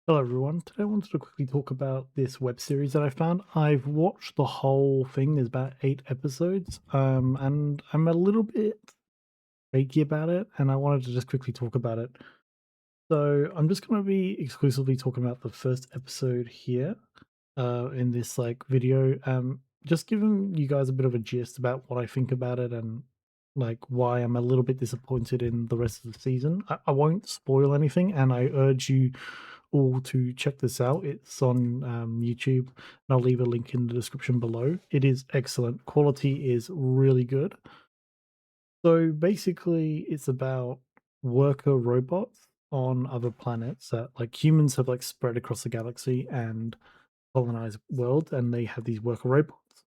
Hello, everyone. Today I wanted to quickly talk about this web series that I found. I've watched the whole thing. There's about 8 episodes, and I'm a little bit shaky about it, and I wanted to just quickly talk about it. So I'm just going to be exclusively talking about the first episode here, in this video. Just giving you guys a bit of a gist about what I think about it and like why I'm a little bit disappointed in the rest of the season. I won't spoil anything, and I urge you all to check this out. It's on YouTube, and I'll leave a link in the description below. It is excellent. Quality is really good. So basically, it's about worker robots on other planets that like humans have like spread across the galaxy and colonized worlds, and they have these worker robots.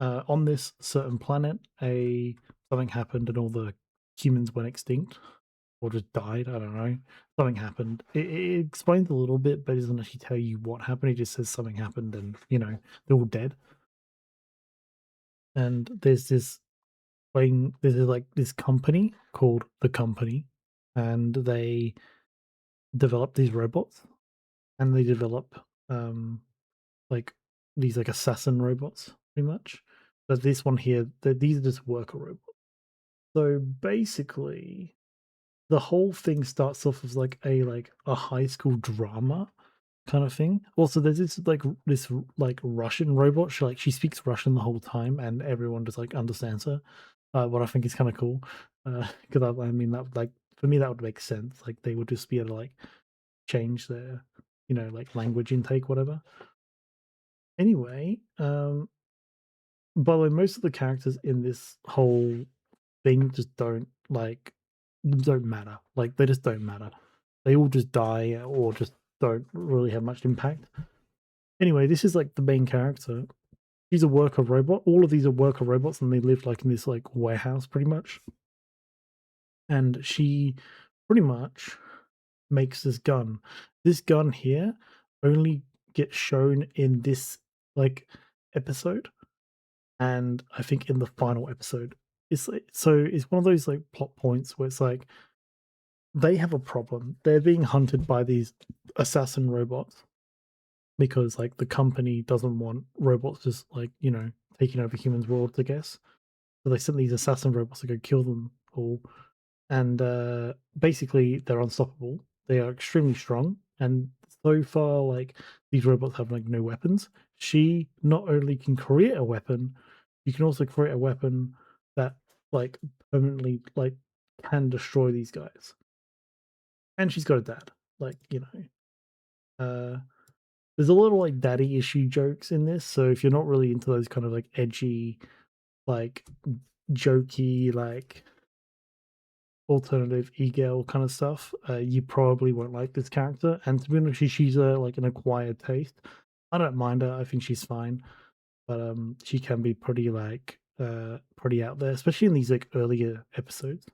On this certain planet, a something happened, and all the humans went extinct or just died. I don't know. Something happened. It explains a little bit, but it doesn't actually tell you what happened. It just says something happened, and they're all dead. And there's this playing. There's like this company called the company, and they develop these robots, and they develop like these like assassin robots, pretty much. But this one here, these are just worker robots. So basically, the whole thing starts off as like a high school drama kind of thing. Also, there's this Russian robot. She speaks Russian the whole time, and everyone just like understands her. What I think is kind of cool, because I mean that like for me that would make sense. Like they would just be able to like change their like language intake, whatever. Anyway, by the way, most of the characters in this whole thing just don't matter. Like they just don't matter. They all just die or just don't really have much impact. Anyway, this is like the main character. She's a worker robot. All of these are worker robots, and they live like in this like warehouse, pretty much. And she pretty much makes this gun. This gun here only gets shown in this like episode, and I think in the final episode. It's one of those like plot points where it's like they have a problem. They're being hunted by these assassin robots because like the company doesn't want robots just like taking over humans' worlds, I guess. So they sent these assassin robots to go kill them all, and basically they're unstoppable. They are extremely strong, and so far, like these robots have like no weapons. She not only can create a weapon, you can also create a weapon that like permanently like can destroy these guys. And she's got a dad, like Uh, there's a little like daddy issue jokes in this, so if you're not really into those kind of like edgy, like jokey, like alternative e-girl kind of stuff, you probably won't like this character. And to be honest, she's a like an acquired taste. I don't mind her. I think she's fine, but she can be pretty pretty out there, especially in these like earlier episodes.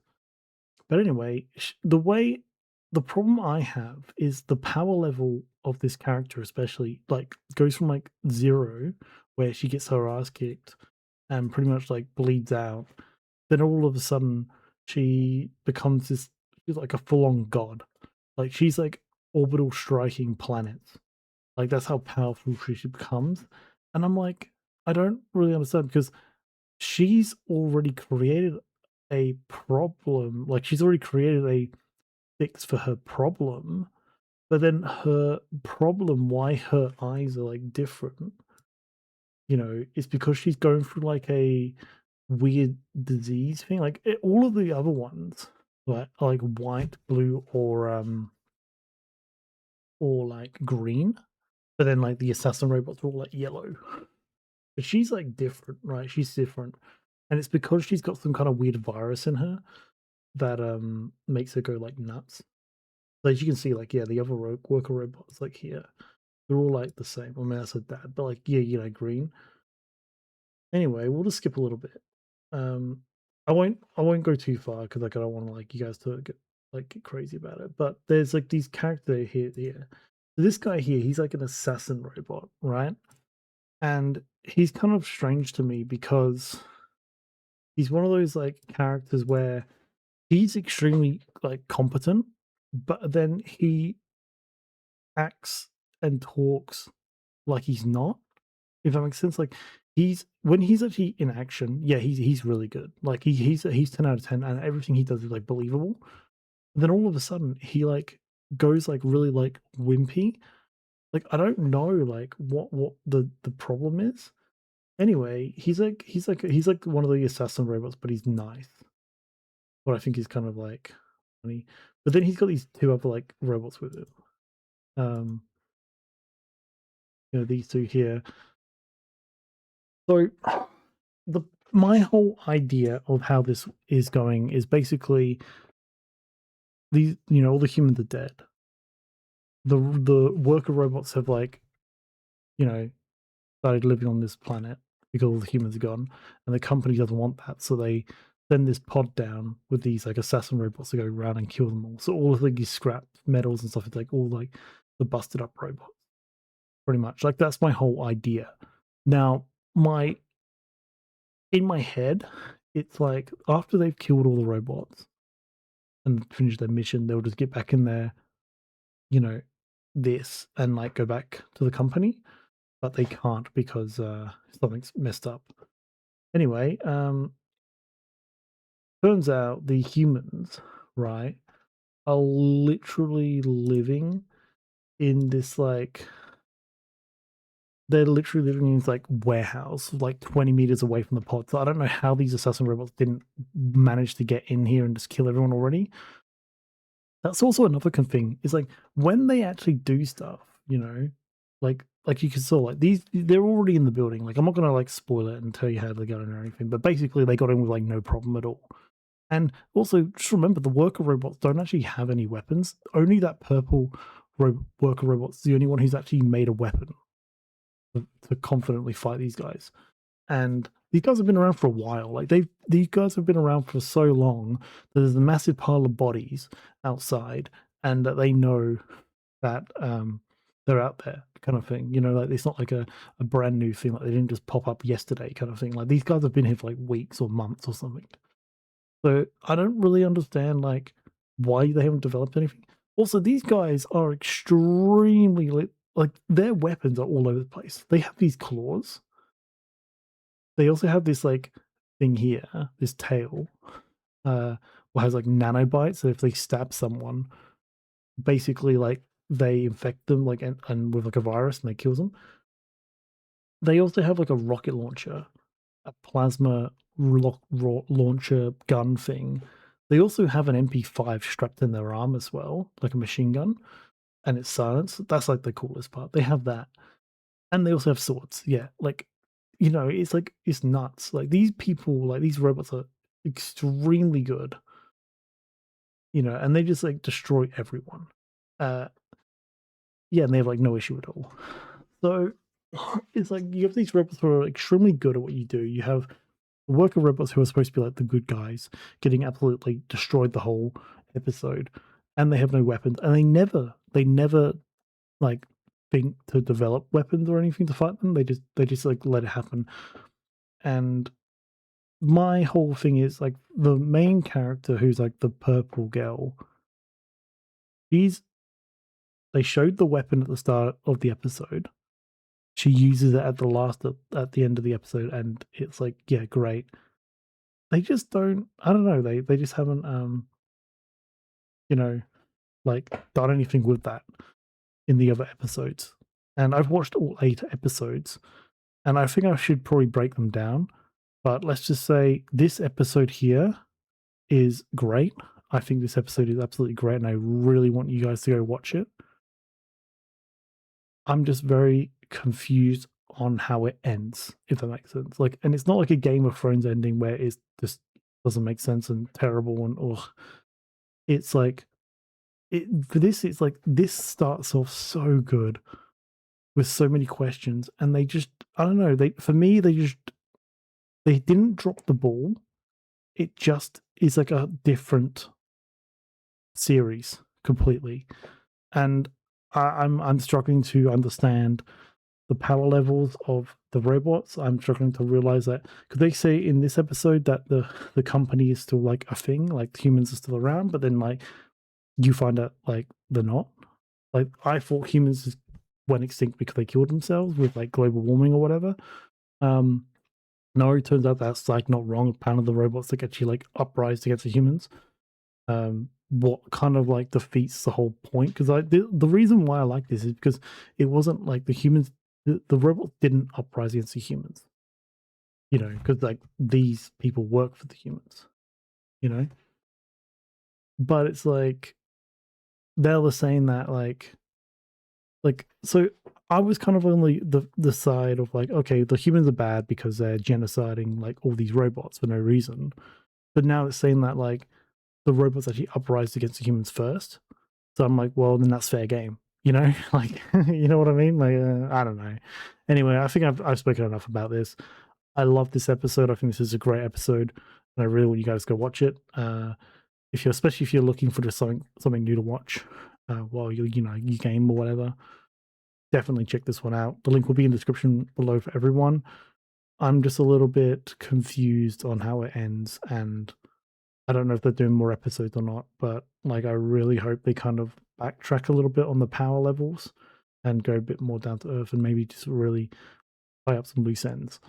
But anyway, the problem I have is the power level of this character, especially like goes from like zero, where she gets her ass kicked and pretty much like bleeds out. Then all of a sudden, she becomes this. She's like a full on god. Like she's like orbital striking planets. Like that's how powerful she becomes. And I'm like, I don't really understand because she's already created a problem. Like she's already created a fix for her problem, but then her problem, why her eyes are like different, is because she's going through like a weird disease thing. Like all of the other ones, like are like white, blue, or like green, but then like the assassin robots are all like yellow. But she's like different, right? She's different, and it's because she's got some kind of weird virus in her that makes her go like nuts. So as you can see, like yeah, the other worker robots like here, they're all like the same. I mean, that's a dad, but like yeah, green. Anyway, we'll just skip a little bit. Um, I won't go too far because like I don't want to like you guys to get crazy about it. But there's like these characters here. So this guy here, he's like an assassin robot, right? And he's kind of strange to me because he's one of those like characters where he's extremely like competent, but then he acts and talks like he's not, if that makes sense. Like he's when he's actually in action, yeah, he's really good. Like he's 10 out of 10 and everything he does is like believable. Then all of a sudden he like goes like really like wimpy. Like I don't know like what the problem is. Anyway, he's like one of the assassin robots, but he's nice. What I think is kind of like funny. But then he's got these two other like robots with him. Um, these two here. So the my whole idea of how this is going is basically these, all the humans are dead. The worker robots have like, you know, started living on this planet because all the humans are gone, and the company doesn't want that, so they send this pod down with these like assassin robots to go around and kill them all. So all of like these scrap metals and stuff, it's like all like the busted up robots, pretty much. Like that's my whole idea. Now, my in my head, it's like after they've killed all the robots and finished their mission, they'll just get back in there, you know, this and like go back to the company, but they can't because something's messed up. Anyway, turns out the humans, right, are literally living in this like they're literally living in this like warehouse like 20 meters away from the pod. So I don't know how these assassin robots didn't manage to get in here and just kill everyone already. That's also another thing. Is like when they actually do stuff, like you can saw like they're already in the building. Like I'm not gonna like spoil it and tell you how they got in or anything, but basically they got in with like no problem at all. And also just remember the worker robots don't actually have any weapons. Only that purple worker robot's the only one who's actually made a weapon to confidently fight these guys. And these guys have been around for a while. Like these guys have been around for so long that there's a massive pile of bodies outside, and that they know that they're out there, kind of thing. Like it's not like a brand new thing. Like they didn't just pop up yesterday, kind of thing. Like these guys have been here for like weeks or months or something. So I don't really understand like why they haven't developed anything. Also, these guys are extremely like their weapons are all over the place. They have these claws. They also have this like thing here, this tail, what has like nanobites. So if they stab someone, basically like they infect them like and with like a virus and they kills them. They also have like a rocket launcher, a plasma launcher gun thing. They also have an MP5 strapped in their arm as well, like a machine gun, and it's silenced. That's like the coolest part. They have that, and they also have swords. Yeah, like it's like it's nuts. Like these people, like these robots are extremely good, and they just like destroy everyone. Uh, yeah, and they have like no issue at all. So it's like you have these robots who are extremely good at what you do. You have worker robots who are supposed to be like the good guys, getting absolutely destroyed the whole episode, and they have no weapons, and they never like think to develop weapons or anything to fight them. They just like let it happen. And my whole thing is like the main character who's like the purple girl. She's They showed the weapon at the start of the episode. She uses it at the end of the episode, and it's like, yeah, great. They just don't. I don't know. They just haven't you know like done anything with that in the other episodes. And I've watched all 8 episodes, and I think I should probably break them down. But let's just say this episode here is great. I think this episode is absolutely great, and I really want you guys to go watch it. I'm just very confused on how it ends, if that makes sense. Like, and it's not like a Game of Thrones ending where it just doesn't make sense and terrible and ugh. It's like for this. It's like this starts off so good with so many questions, and they just I don't know. For me they didn't drop the ball. It just is like a different series completely, and I'm struggling to understand the power levels of the robots. I'm struggling to realize that because they say in this episode that the company is still like a thing, like humans are still around, but then like you find out like they're not. Like, I thought humans just went extinct because they killed themselves with, like, global warming or whatever. Um, no, it turns out that's, like, not wrong. Apparently, the robots that actually, like, uprised against the humans. What kind of, like, defeats the whole point? Because the reason why I like this is because it wasn't like the humans the robots didn't uprise against the humans, you know, because like, these people work for the humans, you know? But it's like, they were saying that, so I was kind of on the side of like, okay, the humans are bad because they're genociding like all these robots for no reason. But now it's saying that like the robots actually uprised against the humans first. So I'm like, well, then that's fair game, you know? Like, you know what I mean? Like, I don't know. Anyway, I think I've spoken enough about this. I love this episode. I think this is a great episode, and I really want you guys to go watch it. If you're, especially if you're looking for just something new to watch while you game or whatever, definitely check this one out. The link will be in the description below for everyone. I'm just a little bit confused on how it ends, and I don't know if they're doing more episodes or not, but like I really hope they kind of backtrack a little bit on the power levels and go a bit more down to earth and maybe just really tie up some loose ends.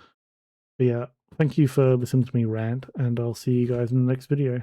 But yeah, thank you for listening to me rant, and I'll see you guys in the next video.